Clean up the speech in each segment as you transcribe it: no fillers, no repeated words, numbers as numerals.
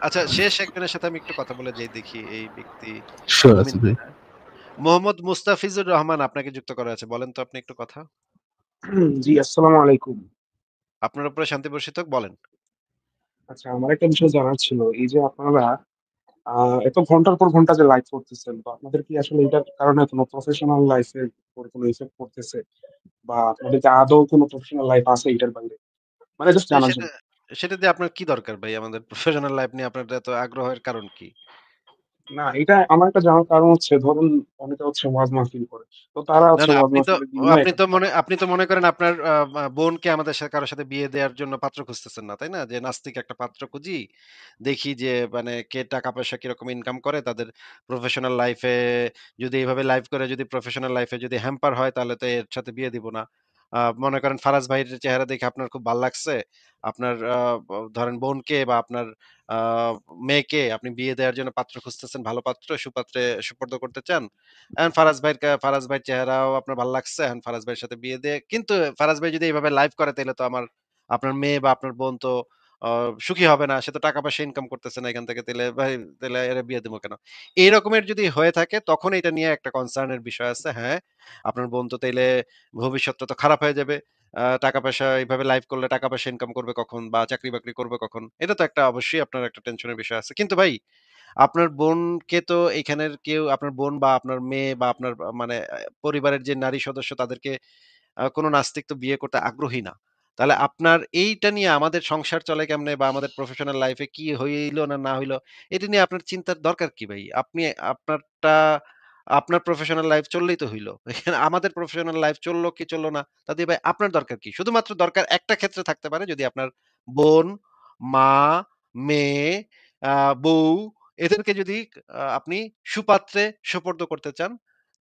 আচ্ছা, শেষ একজনের সাথে আমি একটু কথা বলে যাই দেখি এই ব্যক্তি শিওর আছি মুমিন ভাই। কিনা। মোহাম্মদ মুস্তাফিজুর রহমান আপনাকে যুক্ত করা আছে। বলেন তো আপনি একটু কথা। জি, আসসালামু আলাইকুম। আপনার উপরে শান্তি বর্ষিত হোক, বলেন। আচ্ছা, আমার একটা বিষয় জানার ছিল। এই যে আপনারা আ এত ঘন্টার পর ঘন্টা যে লাইভ করতেছেন, তো আপনাদের কি আসলে এটার কারণে কোনো প্রফেশনাল লাইফ এর উপর কোনো ইফেক্ট পড়তেছে? বা আপনাদের কি আদৌ কোনো প্রফেশনাল লাইফ আছে এটার বাইরে? মানে জাস্ট এ জানার সেটা জন্য। সেটা দিয়ে আপনার কি দরকার ভাই? আমাদের প্রফেশনাল লাইফ নিয়ে আপনার এত আগ্রহের কারণ কি? না, এটা আমার একটা জানার কারণ হচ্ছে ধরুন অনেকে হচ্ছে ওয়াজ মাহফিল করে। তো তারা না, হচ্ছে না, ওয়াজ আপনি তো মাহফিলে বিভিন্ন আপনি তো মনে করেন আপনার বোনকে আমাদের সাথে কারো সাথে বিয়ে দেওয়ার জন্য পাত্র খুঁজতেছেন না, তাই না? যে নাস্তিক একটা পাত্র খুঁজি। দেখি যে মানে কে টাকা-পয়সা কিরকম ইনকাম করে, তাদের প্রফেশনাল লাইফ এ যদি এভাবে লাইভ করে যদি প্রফেশনাল লাইফ এ যদি হ্যাম্পার হয় তাহলে তো এর সাথে বিয়ে দিব না। মনে করেন ফারাজ ভাইয়ের চেহারা দেখে আপনার খুব ভাল লাগছে। আপনার ধরেন বোনকে বা আপনার আ মেয়েকে আপনি বিয়ে দেওয়ার জন্য পাত্র খুঁজতেছেন, ভালো পাত্র, সুপাত্রে সুপর্দ করতে চান। এখন ফারাজ ভাইয়ের চেহারাও আপনার ভাল লাগছে। এখন ফারাজ ভাইয়ের সাথে বিয়ে দিয়ে কিন্তু ফারাজ ভাই যদি এভাবে লাইভ করে তাইলে তো আপনার মেয়ে বা আপনার বোন তো আ সুখী হবে না। সে তো টাকা-পয়সা ইনকাম করতেছে না এখান থেকে। তাইলে ভাই তাইলে এরে বিয়ে দিব কেন? এই রকমের যদি হয়ে থাকে তখন এটা নিয়ে একটা কনসার্ন এর বিষয় আছে। হ্যাঁ, আপনার বোন তো তাইলে ভবিষ্যৎটা তো খারাপ হয়ে যাবে। টাকা-পয়সা এভাবে লাইভ করলে টাকা-পয়সা ইনকাম করবে কখন বা চাকরি-বাকরি করবে কখন? এটা তো একটা অবশ্যই আপনার একটা টেনশনের বিষয় আছে। কিন্তু ভাই আপনার বোনকে তো এখানের কেউ আপনার বোন বা আপনার মেয়ে বা আপনার মানে পরিবারের যে নারী সদস্য তাদেরকে কোনো নাস্তিক তো বিয়ে করতে আগ্রহী না। তাহলে আপনার এইটা নিয়ে আমাদের সংসার চলে কেমনে বা আমাদের প্রফেশনাল লাইফ এ কি হইলো না, না হইলো এটা নিয়ে আপনার চিন্তার দরকার কি ভাই? আপনি আপনারটা আপনার প্রফেশনাল লাইফ চললেই তো হইলো। এখানে আমাদের প্রফেশনাল লাইফ চললো কি চললো না তাতে ভাই আপনার দরকার কি? শুধুমাত্র দরকার একটা ক্ষেত্রে থাকতে পারে যদি আপনার বোন, মা, মেয়ে, আ বউ এদেরকে যদি আপনি সুপাত্রে সোপর্দ করতে চান,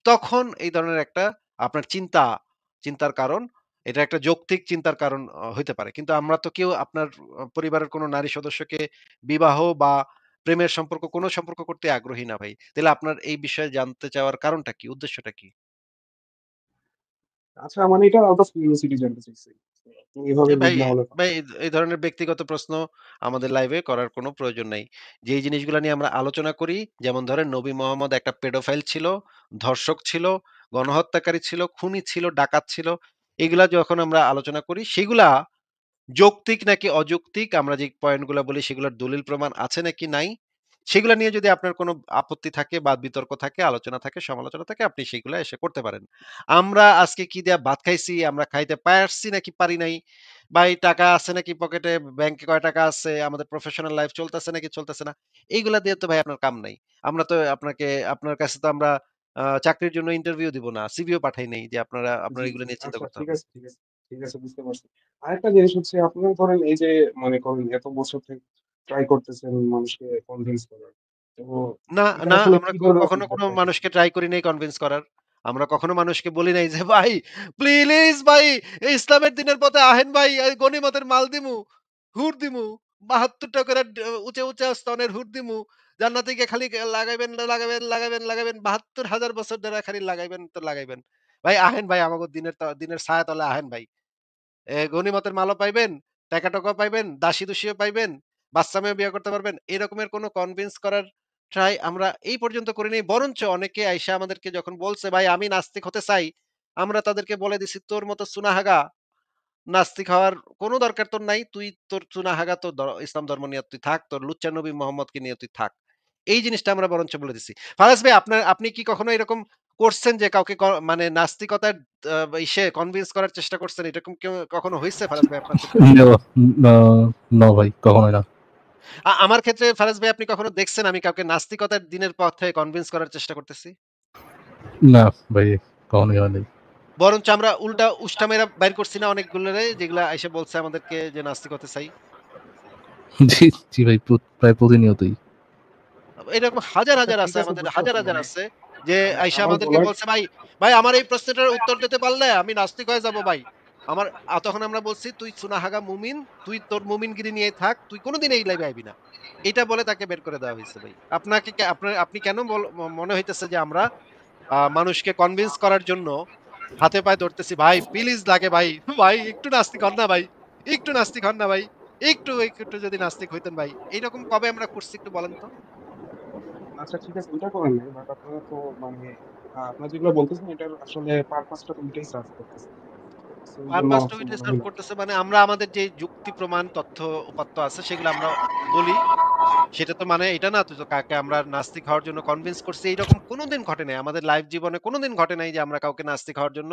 তখন এই ধরনের একটা আপনার চিন্তার কারণ, এটা একটা যৌক্তিক চিন্তার কারণ হইতে পারে। কিন্তু আমরা তো কেউ আপনার পরিবারের কোনো নারী সদস্যকে বিবাহ বা প্রেমের সম্পর্ক, কোনো সম্পর্ক করতে আগ্রহী না ভাই। তাইলে আপনার এই বিষয়ে জানতে চাওয়ার কারণটা কি? উদ্দেশ্যটা কি? আচ্ছা, মানে এটা আউট অফ কিউরিওসিটি জানতে চাইছি। আপনি এভাবে ভাই, বুঝলে হলো না। ভাই এই ধরনের ব্যক্তিগত প্রশ্ন আমাদের লাইভে করার কোনো প্রয়োজন নাই। যেই জিনিসগুলা নিয়ে আমরা আলোচনা করি, যেমন ধরেন নবী মোহাম্মদ একটা পেডোফাইল ছিল, ধর্ষক ছিল, গণহত্যাকারী ছিল, খুনি ছিল, ডাকাত ছিল। এগুলা যখন আমরা আলোচনা করি সেগুলা যৌক্তিক নাকি অযৌক্তিক আমরা যে পয়েন্টগুলা বলি সেগুলোর দলিল প্রমাণ আছে নাকি নাই, সেগুলা নিয়ে যদি আপনার কোনো আপত্তি থাকে বা বিতর্ক থাকে, আলোচনা থাকে, সমালোচনা থাকে আপনি সেগুলা এসে করতে পারেন। আমরা আজকে কি দিয়া ভাত খাইছি, আমরা খাইতে পারছি নাকি পারি নাই, ভাই টাকা আছে নাকি পকেটে, ব্যাংকে কয় টাকা আছে, আমাদের প্রফেশনাল লাইফ চলতেছে নাকি চলতেছে না, এইগুলা দিয়ে তো ভাই আপনার কাম নাই। আমরা তো আপনার কাছে তো আমরা চাকরির জন্য ইন্টারভিউ দিব না, সিভিও পাঠাই নাই যে আপনার জি, এগুলো জি। নিয়ে চিন্তা আচ্ছা, করতে ঠিক হবে। আছে, ঠিক আছে। ঠিক আছে, বুঝতে পারছি। আরেকটা জিনিস হচ্ছে আপনারা ধরেন এই যে মনে করেন এত বছর থেকে ট্রাই করতেছেন মানুষকে কনভিন্স করার। তো না, এটা না, আসলে আমরা কি ধরনের কখনো ফিডব্যাক কোনো পাইতেছেন? মানুষকে ট্রাই করি নাই কনভিন্স করার। আমরা কখনো মানুষকে বলি নাই যে, "ভাই প্লিজ ভাই ইসলামের দিনের পথে আহেন ভাই, এই গনিমতের মাল দিমু, হুর দিমু, ৭২ টা করে উঁচা, উঁচা স্তনের হুর দিমু। জান্নাতে গিয়ে খালি লাগাইবেন, লাগাইবেন, লাগাইবেন, লাগাইবেন ৭২,০০০ বছর ধরে খালি লাগাইবেন তো লাগাইবেন। ভাই আহেন ভাই আমাগো দিনের ছায়া তলে আহেন ভাই।" গনিমতের মালও পাইবেন, টাকা-টুকাও পাইবেন, দাসী-দুসীও পাইবেন, বাচ্চা মেয়েও বিয়ে করতে পারবেন। এরকমের কোনো কনভিন্স করার ট্রাই আমরা এই পর্যন্ত করি নাই। বরঞ্চ অনেকে আইসা আমাদেরকে যখন বলছে, "ভাই আমি নাস্তিক হতে চাই।" আমরা তাদেরকে বলে দিছি, "তোর মতো চুনাহাগা নাস্তিক হওয়ার কোনো দরকার তোর নাই। তুই তোর চুনাহাগা তোর ইসলাম ধর্ম নিয়ে তুই থাক। তোর লুচ্চা নবী মোহাম্মদকে নিয়ে তুই থাক।" এই জিনিসটা আমরা বরঞ্চ বলে দিছি। ফারাজ ভাই আপনি কি কখনো এরকম করছেন যে কাউকে মানে নাস্তিকতার কনভিন্স করার চেষ্টা করছেন? এরকম কেউ কখনো হইছে ফারাজ ভাই আপনার ক্ষেত্রে? নো, না, না ভাই কখনোই না। আমার ক্ষেত্রে ফারাজ ভাই আপনি কখনো দেখছেন আমি কাউকে নাস্তিকতার দিনের পথে কনভিন্স করার চেষ্টা করতেছি? না ভাই, কখনোই হয় নাই। বরঞ্চ আমরা উল্টা উষ্টা মেরা বাইর করছি না অনেকগুলোরে যেগুলা আইসা বলছে আমাদেরকে যে নাস্তিক হতে চাই। জি, জি ভাই, প্রায় প্রতিনিয়তই। এরকম হাজার, আচ্ছা, হাজার ঠিক আছে আছে, আমাদের বুঝতে হাজার, পারছি। হাজার মানে আছে যে মানে আইসা আমার আমাদেরকে বলার বলছে, "ভাই, ভাই আমার এই প্রশ্নটার উত্তর দিতে পারলে আমি নাস্তিক হয়ে যাবো ভাই।" আমার তখন আমরা বলছি, "তুই সুনাহাগা মুমিন, তুই তোর মুমিনগিরি নিয়েই থাক। তুই কোনদিন এই লাইভে আইবি না।" এটা বলে তাকে বের করে দেওয়া হইছে ভাই। আপনাকে আপনি কেন মনে হইতেছে যে আমরা মানুষকে কনভিন্স করার জন্য হাতে পায়ে ধরতেছি, "ভাই প্লিজ লাগে ভাই, ভাই একটু নাস্তিক হন না ভাই, একটু নাস্তিক হন না ভাই।" একটু যদি নাস্তিক হইতেন ভাই। এইরকম কবে আমরা করছি একটু বলেন তো? আচ্ছা ঠিক আছে, ওইটা করেন নাই। বাট আপনারা তো মানে আপনারা যেগুলো বলতেছেন এটার আসলে পারপাসটা তো ওইটাই সার্ভ করতেছে। সো এইজন্য পারপাস টু আমার ওইটাই মনে সার্ভ হয় না। করতেছে মানে আমরা আমাদের যে যুক্তি প্রমাণ তথ্য উপাত্ত আছে সেগুলো আমরা বলি। সেটা তো মানে এটা না তো যে কাউকে আমরা নাস্তিক হওয়ার জন্য কনভিন্স করছি এইরকম কোনোদিন ঘটে নাই। আমাদের লাইফ জীবনে কোনোদিন ঘটে নাই যে আমরা কাউকে নাস্তিক হওয়ার জন্য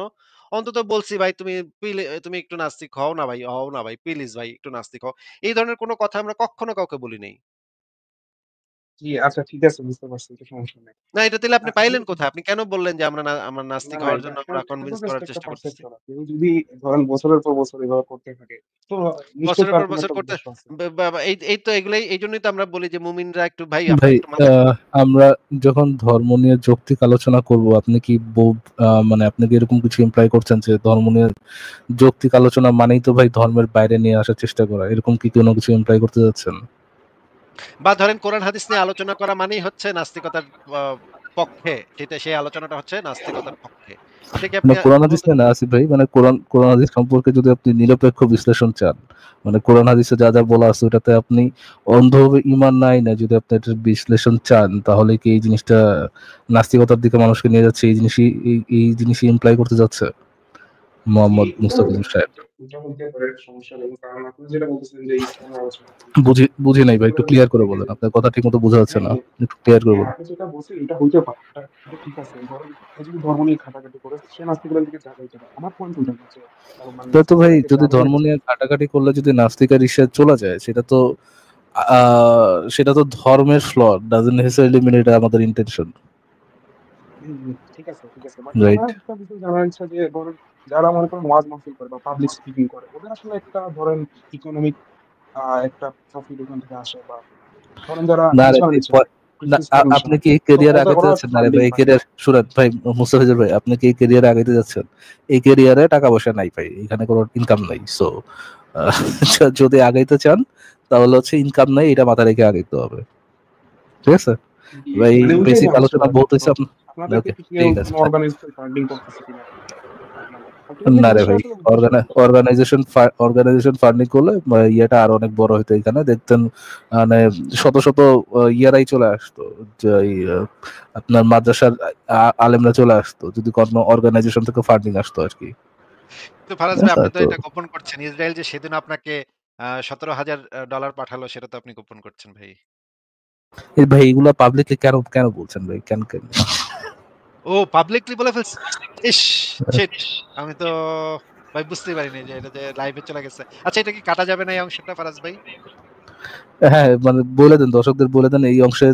অন্তত বলছি ভাই তুমি একটু নাস্তিক হও না ভাই প্লিজ ভাই একটু নাস্তিক হও। এই ধরনের কোনো কথা আমরা কখনো কাউকে বলি নাই। জি, আচ্ছা ঠিক আছে, বুঝতে পারছি। এটা সমস্যা নাই। না এটা তাইলে আপনি আমি পাইলেন কোথায়? আপনি কেন বললেন যে আমরা না, নাস্তিক না, হওয়ার এটা জন্য এটা আমরা এটা তো কনভিন্স জাস্ট করার একটা চেষ্টা করতেছি? পারসেপশন। কেউ যদি ধরেন বছরের পর বছর এভাবে করতে থাকে, তো নিশ্চয়ই বছরের তার পর কোনো বছর একটা করতে উদ্দেশ্য আছে। ব বা বা এই এই তো এগুলাই এইজন্যই তো আমরা বলি যে মুমিনরা একটু ভাই আপনারা ভাই, একটু মাথা আমরা যখন ধর্ম নিয়ে যৌক্তিক আলোচনা করব, আপনি কি মানে আপনি কি এরকম কিছু ইমপ্লাই করছেন যে ধর্ম নিয়ে যৌক্তিক আলোচনা মানেই তো ভাই ধর্মের বাইরে নিয়ে আসার চেষ্টা করা, এরকম কি কোনো কিছু ইমপ্লাই করতে যাচ্ছেন? বা ধরেন কোরআন হাদিস নিয়ে আলোচনা করা মানেই হচ্ছে নাস্তিকতার আ পক্ষে। সেই আলোচনাটা হচ্ছে নাস্তিকতার পক্ষে। এটা কি আপনি মানে কোরআন হাদিস বলতে নিয়ে না আসিফ ভাই, মানে কোরআন হাদিস সম্পর্কে যদি আপনি নিরপেক্ষ বিশ্লেষণ চান, মানে কোরআন হাদিসে যা যা বলা আছে ওটাতে আপনি অন্ধভাবে ঈমান নাই না, যদি আপনি এটার বিশ্লেষণ চান, তাহলে কি এই জিনিসটা নাস্তিকতার দিকে মানুষকে নিয়ে যাচ্ছে, এই জিনিসই ইমপ্লাই করতে যাচ্ছে জি, মোহাম্মদ এটা হইতে মুস্তাফিজুর পারে। সাহেব? এটা হইতে পারে, সমস্যা নেই। কারণ আপনি যেটা বলতেছেন যে ইসলামের আলোচনা করব। বুঝি নাই ভাই, একটু এগুলোর ক্লিয়ার করে থেকে বলেন, আপনার কথা ঠিক মতো বোঝা যাচ্ছে হ্যাঁ, না, হ্যাঁ, একটু ক্লিয়ার করে হ্যাঁ, বলেন। আপনি যেটা বলছেন এটা হইতে পারে। এটা ঠিক আছে। ধরেন কেউ যদি ধর্ম নিয়ে ঘাটাঘাটি করে সে নাস্তিকতার দিকে যাবেই যাবে। আমার পয়েন্ট ওইটা না যে মানে তো ভাই, নাস্তিকতার দিকে যদি যাবে না ধর্ম এটা না। নিয়ে ঘাটাঘাটি করলে যদি নাস্তিকের ইসে চলে যায়, সেটা তো ধর্মের ফ্ল, ডাজন্ট নেসেসারিলি মিন এটা আমাদের ইন্টেনশন, ঠিক আছে, ঠিক আছে। But right? আমার একটা বিষয় জানার ইচ্ছা যে ধরেন যারা মনে করেন ওয়াজ মাহফিল করে বা পাবলিক স্পিকিং করে ওদের আসলে একটা ধরেন ইকোনমিক একটা প্রফিট ওখান থেকে আসে, বা ধরেন যারা না রে টিচার ভাই, নিচ্ছেন, না, প্রিন্সিপাল আপনি হিসেবে, কি এই তো ক্যারিয়ার ওদের আগাইতে ওরাও একটা যাচ্ছেন? না রে ফান্ডিং ভাই, এই পায়। ক্যারিয়ার শুনেন ভাই, মুস্তাফিজুর ভাই, আপনি কি এই ক্যারিয়ারে আগাইতে যাচ্ছেন? এই ক্যারিয়ারে টাকা পয়সা নাই ভাই, এখানে কোনো ইনকাম নাই। সো যদি আগাইতে চান, তাহলে হচ্ছে ইনকাম নাই, এটা মাথা রেখে আগাইতে হবে, ঠিক আছে ভাই? মানে ওইটাই বেসিক জানার ছিল আলোচনা আরকি। বহুত তো হয়েছে আপনার। আপনাদেরকে ওকে, কি কেউ ঠিক আছে। কোনো অর্গানাইজেশন ফান্ডিং করতেছে কিনা আপনাদের? আল্টিমেটলি না রে জিনিসটা ভাই, আসলে উদ্দেশ্যটা কি? অর্গানাইজেশন ফান্ডিং করলে ইয়েটা আরো অনেক বড় হতো। এখানে দেখতেন মানে শত শত ইয়ারাই চলে আসতো, যে আপনার মাদ্রাসার আলেমরা চলে আসতো যদি কোনো অর্গানাইজেশন থেকে ফান্ডিং আসতো আর কি। তো ফারাজ ঠিক ভাই আছে আপনি তো তো এটা গোপন করছেন। ইসরায়েল যে সেদিন আপনাকে $১৭,০০০ পাঠালো সেটা তো আপনি গোপন করছেন ভাই। এই ভাই, এগুলা পাবলিকলি কেন কেন বলছেন ভাই, কেন? ও পাবলিকলি বলে ফেলছে। ইস! শিট! আমি তো ভাই বুঝতেই পারিনি যে এটা যে লাইভে চলে গেছে। আচ্ছা এটা কি কাটা যাবে না এই অংশটা ফারাজ ভাই? হ্যাঁ, মানে বলে দেন, দর্শকদের বলে দেন এই অংশে,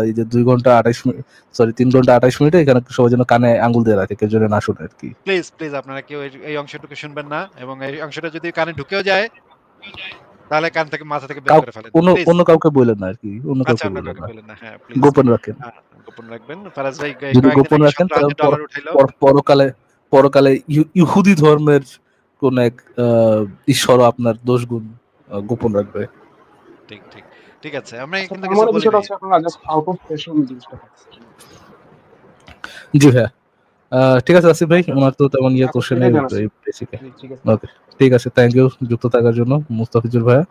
এই যে 2 ঘন্টা 28 মিনিট, সরি 3 ঘন্টা 28 মিনিটে এখানে সবাই যেন কানে আঙ্গুল দিয়ে রাখে, কেউ যেন না শুনে আর কি। প্লিজ আপনারা কেউ এই অংশটুকু শুনবেন না এবং এই অংশটা যদি কানে ঢুকেও যায় তাহলে কান থেকে মাথা থেকে বের কাউ করে ফেলেন। অন্য প্লিজ। অন্য কাউকে বললেন না আর কি, অন্য আচ্ছা কাউকে অন্য বললেন কাউকে না, বললেন না। হ্যাঁ, প্লিজ। গোপন রাখেন। আ গোপন রাখবেন। ফারাজ ভাই যদি কয়েকদিন গোপন আগে রাখেন তাহলে $১৭,০০০ উঠাইলো। পরকালে পরকালে ইহুদি ধর্মের কোন এক ঈশ্বর আপনার দোষ গুণ গোপন রাখবে। ঠিক। ঠিক আছে। আমরা আচ্ছা, কিন্তু তার কিছু মানে বলি বিষয়টা নাই। হচ্ছে আপনারা জাস্ট আউট অফ প্যাশন জিনিসটা করতেছেন। জি হ্যাঁ, ঠিক আছে আসিফ ভাই, আচ্ছা, আমার তো তেমন ইয়ে আচ্ছা, কোশ্চেন নেই এটাই জানার ছিল। বেসিকে। জি, ঠিক আছে। ওকে, ঠিক আছে, থ্যাংক ইউ যুক্ত থাকার জন্য মুস্তাফিজুর ভাইয়া।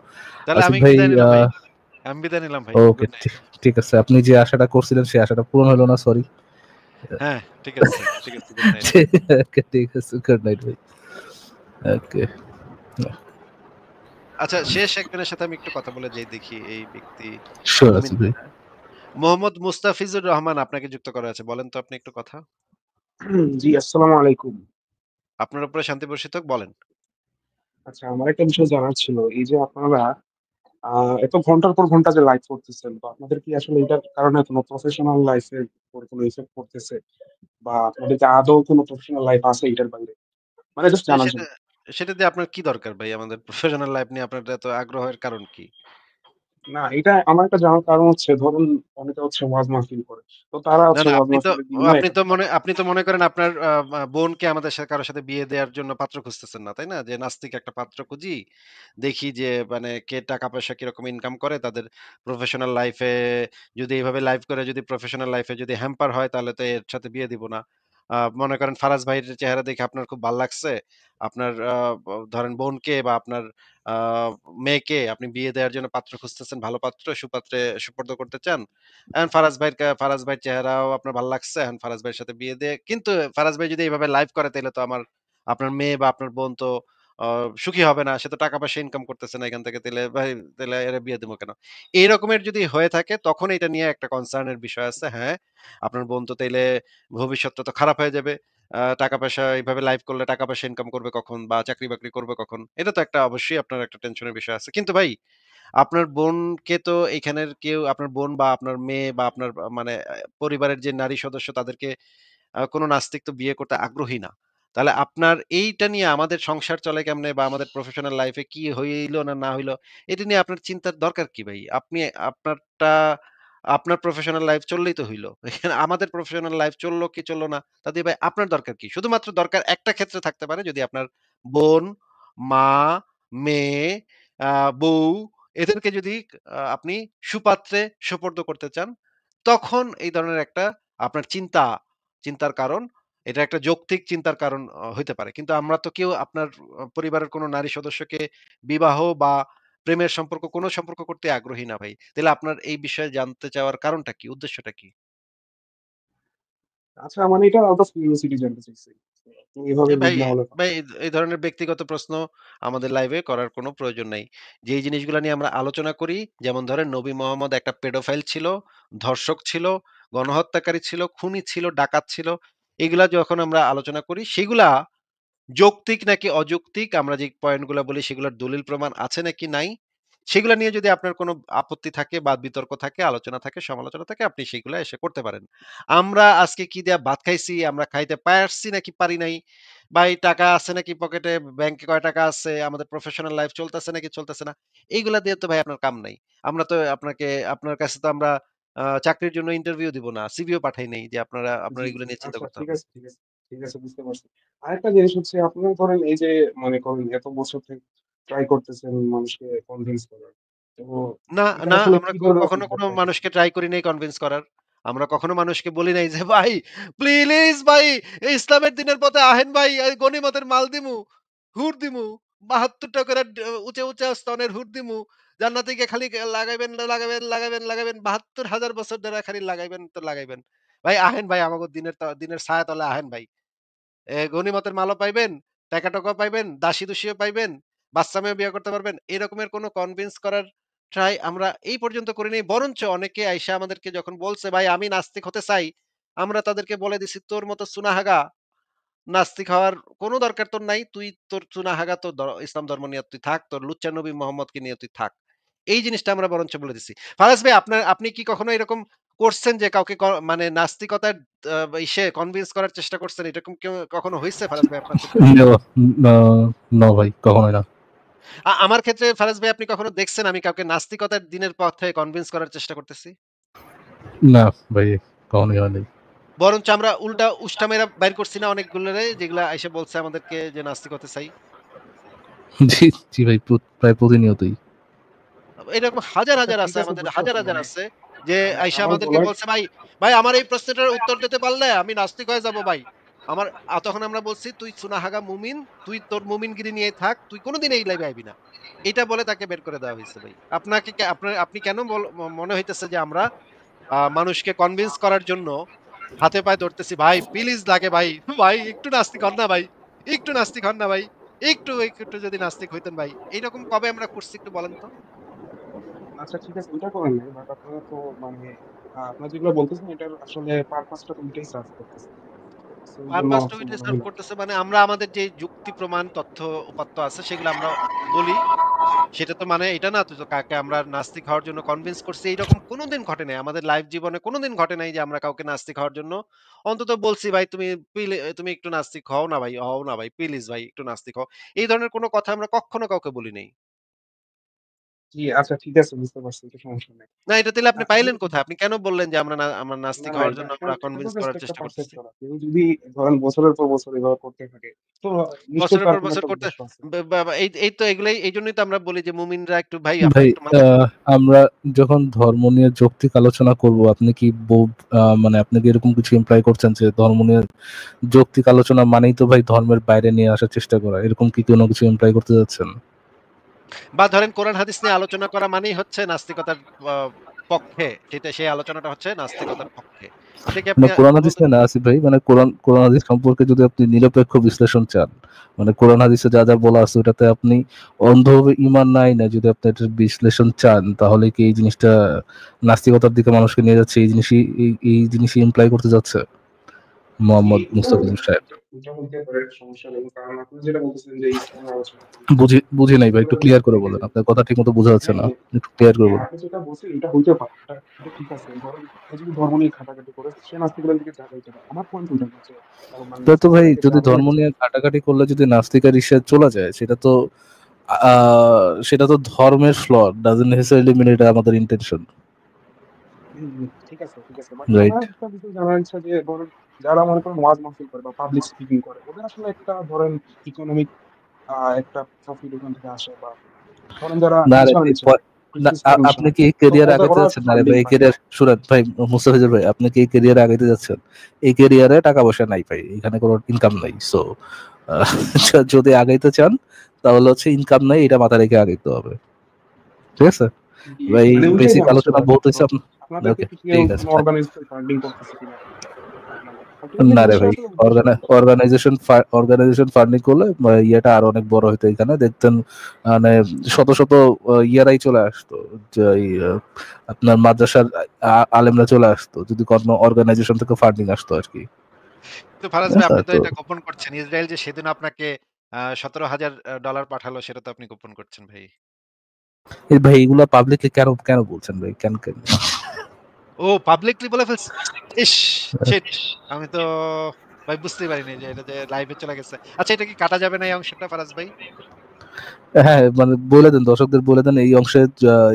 তাহলে আসিফ আমি ভাই, বিদায় নিলাম ভাই। আমি বিদায় নিলাম ভাই। ওকে, গুড নাইট। ঠিক আছে, আপনি যে আশাটা করছিলেন সেই আশাটা পূরণ হলো না, সরি। হ্যাঁ, ঠিক আছে। Good night. ঠিক আছে, গুড নাইট ভাই। ওকে। আচ্ছা শেষ একজনের সাথে আমি একটু কথা বলে যাই দেখি এই ব্যক্তি শিওর মুমিন আসিফ ভাই। কিনা। মোহাম্মদ মুস্তাফিজুর রহমান আপনাকে যুক্ত করা আছে। বলেন তো আপনি একটু কথা। জি, আসসালামু আলাইকুম। আপনার উপরে শান্তি বর্ষিত হোক বলেন। আচ্ছা, আমার একটা বিষয় জানার ছিল। এই যে আপনারা আ এত ঘন্টার পর ঘন্টা যে লাইভ করতেছেন, তো আপনাদের কি আসলে এটার কারণে কোনো প্রফেশনাল লাইফ এর উপর কোনো ইফেক্ট পড়তেছে? বা আপনাদের কি আদৌ কোনো প্রফেশনাল লাইফ আছে এটার বাইরে? মানে জাস্ট এ জানার সেটা জন্য। সেটা দিয়ে আপনার কি দরকার ভাই? আমাদের প্রফেশনাল লাইফ নিয়ে আপনার এত আগ্রহের কারণ কি? না, এটা আমার একটা জানার কারণ হচ্ছে ধরুন অনেকে হচ্ছে ওয়াজ মাহফিল করে। তো তারা না, হচ্ছে না ওয়াজ মাহফিলের বিনিময়ে একটা টাকা পায়। আপনি তো মনে করেন আপনার বোনকে আমাদের কারো সাথে বিয়ে দেওয়ার জন্য পাত্র খুঁজতেছেন না, তাই না? যে নাস্তিক একটা পাত্র খুঁজি। দেখি যে মানে কে টাকা পয়সা কিরকম ইনকাম করে তাদের প্রফেশনাল লাইফ এ যদি এভাবে লাইভ করে যদি প্রফেশনাল লাইফ এ যদি হ্যাম্পার হয় তাহলে তো এর সাথে বিয়ে দিব না। মনে করেন ফারাজ ভাইয়ের চেহারা দেখে আপনার খুব ভাল লাগছে। আপনার ধরেন বোনকে বা আপনার আ মেয়েকে আপনি বিয়ে দেওয়ার জন্য পাত্র খুঁজতেছেন, ভালো পাত্র, সুপাত্রে সুপর্দ করতে চান। এখন ফারাজ ভাইয়ের চেহারাও আপনার ভাল লাগছে। এখন ফারাজ ভাইয়ের সাথে বিয়ে দিয়ে কিন্তু ফারাজ ভাই যদি এভাবে লাইভ করে তাইলে তো আপনার মেয়ে বা আপনার বোন তো আ সুখী হবে না। সে তো টাকা-পয়সা ইনকাম করতেছে না এখান থেকে। তাইলে ভাই তাইলে এরে বিয়ে দিবো কেন? এই রকমের যদি হয়ে থাকে তখন এটা নিয়ে একটা কনসার্ন এর বিষয় আছে। হ্যাঁ, আপনার বোন তো তাইলে ভবিষ্যৎটা তো খারাপ হয়ে যাবে। টাকা-পয়সা এভাবে লাইভ করলে টাকা-পয়সা ইনকাম করবে কখন বা চাকরি-বাকরি করবে কখন? এটা তো একটা অবশ্যই আপনার একটা টেনশনের বিষয় আছে। কিন্তু ভাই আপনার বোনকে তো এইখানের কেউ আপনার বোন বা আপনার মেয়ে বা আপনার মানে পরিবারের যে নারী সদস্য তাদেরকে কোনো নাস্তিক তো বিয়ে করতে আগ্রহী না। তাহলে আপনার এইটা নিয়ে আমাদের সংসার চলে কেমনে বা আমাদের প্রফেশনাল লাইফ এ কি হইলো না, না হইলো, এটা নিয়ে আপনার চিন্তার দরকার কি ভাই? আপনি আপনারটা আপনার প্রফেশনাল লাইফ চললেই তো হইলো। এখানে আমাদের প্রফেশনাল লাইফ চললো কি চললো না, তাতে ভাই আপনার দরকার কি? শুধুমাত্র দরকার একটা ক্ষেত্রে থাকতে পারে যদি আপনার বোন, মা, মেয়ে, আ বউ এদেরকে যদি আপনি সুপাত্রে সোপর্দ করতে চান, তখন এই ধরনের একটা আপনার চিন্তার কারণ, এটা একটা যৌক্তিক চিন্তার কারণ হইতে পারে। কিন্তু আমরা তো কেউ আপনার পরিবারের কোনো নারী সদস্যকে বিবাহ বা প্রেমের সম্পর্ক, কোনো সম্পর্ক করতে আগ্রহী না ভাই। তাইলে আপনার এই বিষয়ে জানতে চাওয়ার কারণটা কি? উদ্দেশ্যটা কি? আচ্ছা মানে এটা আউট অফ কিউরিওসিটি জানতে চাইছি। আপনি এভাবে এ ভাই লিড না হলে ভাই এই ধরনের ব্যক্তিগত প্রশ্ন আমাদের লাইভে করার কোনো প্রয়োজন নাই। যেই জিনিসগুলা নিয়ে আমরা আলোচনা করি, যেমন ধরেন নবী মোহাম্মদ একটা পেডোফাইল ছিল, ধর্ষক ছিল, গণহত্যাকারী ছিল, খুনি ছিল, ডাকাত ছিল। এগুলা যখন আমরা আলোচনা করি সেগুলা যৌক্তিক নাকি অযৌক্তিক আমরা যে পয়েন্টগুলা বলি সেগুলোর দলিল প্রমাণ আছে নাকি নাই, সেগুলা নিয়ে যদি আপনার কোনো আপত্তি থাকে বা বিতর্ক থাকে, আলোচনা থাকে, সমালোচনা থাকে আপনি সেগুলা এসে করতে পারেন। আমরা আজকে কি দিয়া ভাত খাইছি, আমরা খাইতে পারছি নাকি পারি নাই, ভাই টাকা আছে নাকি পকেটে, ব্যাংকে কয় টাকা আছে, আমাদের প্রফেশনাল লাইফ চলতেছে নাকি চলতেছে না, এইগুলা দিয়ে তো ভাই আপনার কাম নাই। আমরা তো আপনার কাছে তো আমরা চাকরির জন্য ইন্টারভিউ দিব না, সিভিও পাঠাই নাই যে আপনার জি, এগুলো জি। নিয়ে চিন্তা আচ্ছা করতে ঠিক হবে। আছে, ঠিক আছে। ঠিক আছে বুঝতে পারছি। আরেকটা জিনিস হচ্ছে আপনারা ধরেন এই যে মনে করেন এত বছর থেকে ট্রাই করতেছেন মানুষকে কনভিন্স করার। তো না, এটার না আসলে আমরা কি ধরনের কখনো ফিডব্যাক কোনো পাইতেছেন? মানুষকে ট্রাই করি নাই কনভিন্স করার। আমরা কখনো মানুষকে বলি নাই যে, "ভাই প্লিজ ভাই ইসলামের দিনের পথে আহেন ভাই, এই গনিমতের মাল দিমু, হুর দিমু, ৭২ টা করে উঁচা স্তনের হুর দিমু। জান্নাতে গিয়ে খালি লাগাইবেন ৭২,০০০ বছর ধরে খালি লাগাইবেন তো লাগাইবেন। ভাই আহেন ভাই আমাগো দিনের ছায়া তলে আহেন ভাই।" গনিমতের মালও পাইবেন, টাকা-টুকাও পাইবেন, দাসী-দুসীও পাইবেন, বাচ্চা মেয়েও বিয়ে করতে পারবেন। এরকমের কোনো কনভিন্স করার ট্রাই আমরা এই পর্যন্ত করি নাই। বরঞ্চ অনেকে আইসা আমাদেরকে যখন বলছে, "ভাই আমি নাস্তিক হতে চাই।" আমরা তাদেরকে বলে দিছি, "তোর মতো চুনাহাগা নাস্তিক হওয়ার কোনো দরকার তোর নাই। তুই তোর চুনাহাগা তোর ইসলাম ধর্ম নিয়ে তুই থাক। তোর লুচ্চা নবী মোহাম্মদকে নিয়ে তুই থাক।" এই জিনিসটা আমরা বরঞ্চ বলে দিছি। ফারাজ ভাই আপনি কি কখনো এরকম করছেন যে কাউকে মানে নাস্তিকতার কনভিন্স করার চেষ্টা করছেন? এরকম কেউ কখনো হইছে ফারাজ ভাই আপনার ক্ষেত্রে? নো, না, না ভাই কখনোই না। আমার ক্ষেত্রে ফারাজ ভাই আপনি কখনো দেখছেন আমি কাউকে নাস্তিকতার দিনের পথে কনভিন্স করার চেষ্টা করতেছি? না ভাই কখনোই হয় নাই। বরঞ্চ আমরা উল্টা উষ্টা মেরা বাইর করছি না অনেকগুলোরে যেগুলা আইসা বলছে আমাদেরকে যে নাস্তিক হতে চাই। জি, জি ভাই প্রায় প্রতিনিয়তই। এরকম হাজার, আচ্ছা হাজার ঠিক আছে আছে আমাদের বুঝতে হাজার, পারছি। হাজার মানে আছে যে মানে আইসা আমার আমাদেরকে বলার বলছে, "ভাই আমার এই প্রশ্নটার উত্তর দিতে পারলে আমি নাস্তিক হয়ে যাবো ভাই।" আমার তখন আমরা বলছি, "তুই চুনাহাগা মুমিন, তুই তোর মুমিনগিরি নিয়েই থাক। তুই কোনদিন এই লাইভে আইবি না।" এটা বলে তাকে বের করে দেওয়া হইছে ভাই। আপনাকে আপনি কেন মনে হইতেছে যে আমরা মানুষকে কনভিন্স করার জন্য হাতে পায়ে ধরতেছি, "ভাই প্লিজ লাগে ভাই, ভাই একটু নাস্তিক হন না ভাই, একটু নাস্তিক হন না ভাই, একটু যদি নাস্তিক হইতেন ভাই।" এইরকম কবে আমরা করছি একটু বলেন তো? আচ্ছা ঠিক আছে ওইটা করেন নাই। বাট আপনারা তো মানে আপনারা যেগুলো বলতেছেন এটার আসলে পারপাসটা তো ওইটাই সার্ভ করতেছে। সো এইজন্য পারপাস টু হচ্ছে ওইটাই মনে সার্ভ হইল। করতেছে মানে আমরা আমাদের যে যুক্তি প্রমাণ তথ্য উপাত্ত আছে সেগুলো আমরা বলি। সেটা তো মানে এটা না তো যে কাউকে আমরা নাস্তিক হওয়ার জন্য কনভিন্স করছি এইরকম কোনদিন ঘটে নাই। আমাদের লাইফ জীবনে কোনদিন ঘটে নাই যে আমরা কাউকে নাস্তিক হওয়ার জন্য অন্তত বলছি ভাই তুমি একটু নাস্তিক হও না ভাই প্লিজ ভাই একটু নাস্তিক হও। এই ধরনের কোনো কথা আমরা কখনো কাউকে বলি নাই। জি, আচ্ছা ঠিক আছে, বুঝতে পারছি। এটা সমস্যা নাই। না এটা তাইলে আপনি আমি পাইলেন কোথায়? আপনি কেন বললেন যে আমরা না, নাস্তিক না, হওয়ার এটা জন্য এটা আমরা এটা তো কনভিন্স জাস্ট করার একটা চেষ্টা করতেছি? পারসেপশন। কেউ যদি ধরেন বছরের পর বছর এভাবে করতে থাকে, তো নিশ্চয়ই বছরের তার পর কোনো বছর একটা করতে উদ্দেশ্য আছে। বে বা বা এই তো এগুলাই এইজন্যই তো আমরা বলি যে মুমিনরা একটু ভাই ভাই আপনারা একটু মাথা আমরা যখন ধর্ম নিয়ে যৌক্তিক আলোচনা করব, আপনি কি মানে আপনি কি এরকম কিছু ইমপ্লাই করছেন যে ধর্ম নিয়ে যৌক্তিক আলোচনা মানেই তো ভাই ধর্মের বাইরে নিয়ে আসার চেষ্টা করা, এরকম কি কোনো কিছু ইমপ্লাই করতে যাচ্ছেন? বা ধরেন কোরআন হাদিস নিয়ে আলোচনা করা মানেই হচ্ছে নাস্তিকতার আ পক্ষে। সেই আলোচনাটা হচ্ছে নাস্তিকতার পক্ষে। এটা কি আপনি মানে কোরআন হাদিস বলতে নিয়ে না আসিফ ভাই, মানে কোরআন হাদিস সম্পর্কে যদি আপনি নিরপেক্ষ বিশ্লেষণ চান, মানে কোরআন হাদিসে যা যা বলা আছে ওটাতে আপনি অন্ধভাবে ঈমান নাই না, যদি আপনি এটার বিশ্লেষণ চান, তাহলে কি এই জিনিসটা নাস্তিকতার দিকে মানুষকে নিয়ে যাচ্ছে, এই জিনিসই ইমপ্লাই করতে যাচ্ছে জি, মোহাম্মদ এটাও মুস্তাফিজুর সাহেব? এটার মধ্যে ধরেন সমস্যা নেই। কারণ আপনি যেটা বলতেছেন যে ইসলামের আলোচনা করতেছেন। বুঝি নাই ভাই, একটু নাস্তিকতার দিক ক্লিয়ার করে থেকে বলেন, আপনার কথা ঠিক মতো বোঝা যাচ্ছে হ্যাঁ, না, হ্যাঁ, একটু ক্লিয়ার করে হ্যাঁ, বলেন। আপনি যেটা বলছেন এটা হইতে পারে। এটা ঠিক আছে। ধরেন কেউ যদি ধর্ম নিয়ে ঘাটাঘাটি করে সে নাস্তিকতার দিকে যাবেই যাবে। আমার পয়েন্ট ওইটা না যে মানে তো তো ভাই নাস্তিকতার দিকে যদি যাবেই ধর্ম না। নিয়ে ঘাটাঘাটি করলে যদি নাস্তিকের ইসে চলে যায়, সেটা তো ধর্মের ফ্ল, ডাজন্ট নেসেসারিলি মিন এটা আমাদের ইন্টেনশন, ঠিক আছে, ঠিক আছে। But right? আমার একটা বিষয় জানার ইচ্ছা যে ধরেন যারা মনে করেন ওয়াজ মাহফিল করে বা পাবলিক স্পিকিং করে ওদের আসলে একটা ধরেন ইকোনমিক একটা প্রফিট ওখান থেকে আসে বা ধরেন যারা না রে মিশনারি ভাই, ছিল না, খ্রিস্টান আপনি মিশনারি, কি এই তো ক্যারিয়ার আগাইতে ওরাও একটা যাচ্ছেন? না রে ফান্ডিং ভাই, এই পায়। ক্যারিয়ার শুনেন ভাই, মুস্তাফিজুর ভাই, আপনি কি এই ক্যারিয়ারে আগাইতে যাচ্ছেন? এই ক্যারিয়ারে টাকা পয়সা নাই ভাই, এখানে কোনো ইনকাম নাই। সো যদি আগাইতে চান তাহলে হচ্ছে ইনকাম নাই, এটা মাথা রেখে আগাইতে হবে, ঠিক আছে জি, ভাই? মানে ওইটাই বেসিক জানার ছিল আলোচনা আরকি। বহুত তো হয়েছে আপনাদেরকে ওকে, কি কেউ ঠিক আছে। কোনো অর্গানাইজেশন ফান্ডিং করতেছে কিনা আপনাদের? আলটিমেটলি না রে জিনিসটা ভাই, আসলে উদ্দেশ্য কি? অর্গানাইজেশন ফান্ডিং করলে ইয়েটা আরো অনেক বড় হতো, এখানে দেখতেন মানে শত শত ইয়ারাই চলে আসতো, যে আপনার মাদ্রাসার আলেমরা চলে আসতো যদি কোনো অর্গানাইজেশন থেকে ফান্ডিং আসতো আর কি। তো ফারাজ ঠিক ভাই আছে? আপনি তো তো এটা গোপন করছেন। ইসরায়েল যে সেদিন আপনাকে $১৭,০০০ পাঠালো সেটা তো আপনি গোপন করছেন ভাই। এই ভাই এগুলা পাবলিককে কেন কেন বলছেন ভাই, কেন? ও পাবলিকলি বলে ফেলছে। ইস! শিট! আমি তো ভাই বুঝতেই পারিনি যে এটা যে লাইভে চলে গেছে। আচ্ছা এটা কি কাটা যাবে না এই অংশটা ফারাজ ভাই? হ্যাঁ, মানে বলে দেন, দর্শকদের বলে দেন এই অংশে,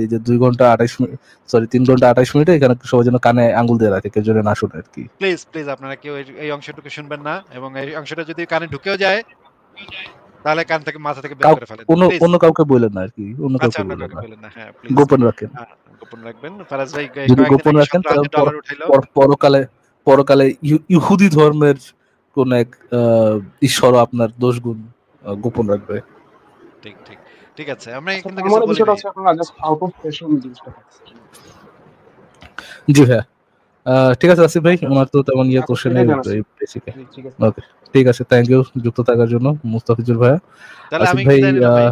এই যে 2 ঘন্টা 28 মিনিট, সরি 3 ঘন্টা 28 মিনিটে এখানে সবাই যেন কানে আঙ্গুল দিয়ে রাখে, কেউ যেন না শুনে আর কি। প্লিজ আপনারা কেউ এই অংশটুকু শুনবেন না এবং এই অংশটা যদি কানে ঢুকেও যায় তাহলে কান থেকে মাথা থেকে বের কাউ করে ফেলেন। অন্য প্লিজ। অন্য কাউকে বললেন না আর কি, অন্য আচ্ছা কাউকে অন্য বললেন কাউকে না, বললেন না। হ্যাঁ, প্লিজ গোপন রাখেন। আ গোপন রাখবেন। ফারাজ ভাই যদি কয়েকদিন গোপন আগে রাখেন তাহলে $১৭,০০০ উঠাইলো। পরকালে পরকালে ইহুদি ধর্মের কোন এক ঈশ্বর আপনার দোষ গুণ গোপন রাখবে। ঠিক। ঠিক আছে। আমরা আচ্ছা, কিন্তু তার কিছু মানে বলি বিষয়টা নাই। হচ্ছে আপনারা জাস্ট আউট অফ প্যাশন জিনিসটা করতেছেন। জি হ্যাঁ, ঠিক আছে আসিফ ভাই, আচ্ছা, আমার তো তেমন ইয়ে আচ্ছা কোশ্চেন সেটাই নেই জানার ছিল। বেসিকে। জি, ঠিক আছে। ওকে, ঠিক আছে, থ্যাংক ইউ যুক্ত থাকার জন্য মুস্তাফিজুর ভাইয়া। তাহলে আসিফ আমি ভাই বিদায় নিলাম ভাই।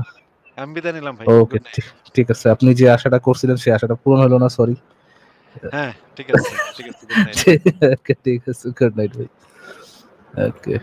আমি বিদায় নিলাম ভাই। ওকে, গুড নাইট। ঠিক আছে, আপনি যে আশাটা করছিলেন সেই আশাটা পূরণ হলো না, সরি। হ্যাঁ, ঠিক আছে। Good night. ঠিক আছে, গুড নাইট ভাই। ওকে।